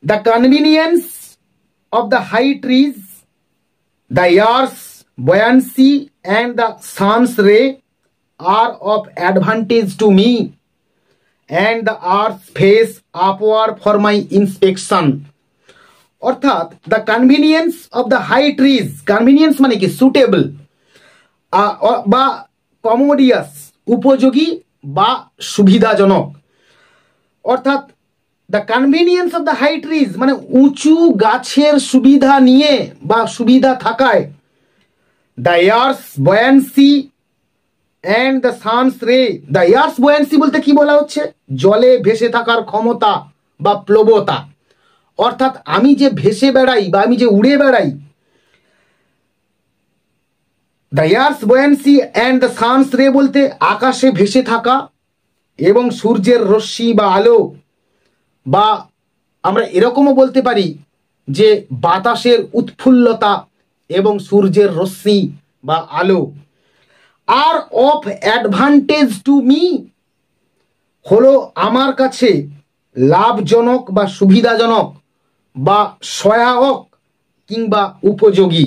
The convenience of the high trees, the air's buoyancy and the sun's ray are of advantage to me, and the earth's face upward for my inspection. অর্থাৎ the convenience of the high trees, convenience মানে কি suitable বা commodious, উপযোগী বা সুবিধাজনক। অর্থাৎ the convenience of the high trees মানে উঁচু গাছের সুবিধা নিয়ে বা সুবিধা থাকায়, the air's buoyancy and the sun's ray, the air's buoyancy বলতে কি বলা হচ্ছে, জলে ভেসে থাকার ক্ষমতা বা প্লবতা। অর্থাৎ আমি যে ভেসে বেড়াই বা আমি যে উড়ে বেড়াই, the air's buoyancy and the sun's ray বলতে আকাশে ভেসে থাকা এবং সূর্যের রশ্মি বা আলো, বা আমরা এরকমও বলতে পারি যে বাতাসের উৎফুল্লতা এবং সূর্যের রশ্মি বা আলো। আর অফ অ্যাডভান্টেজ টু মি হলো আমার কাছে লাভজনক বা সুবিধাজনক বা সহায়ক কিংবা উপযোগী।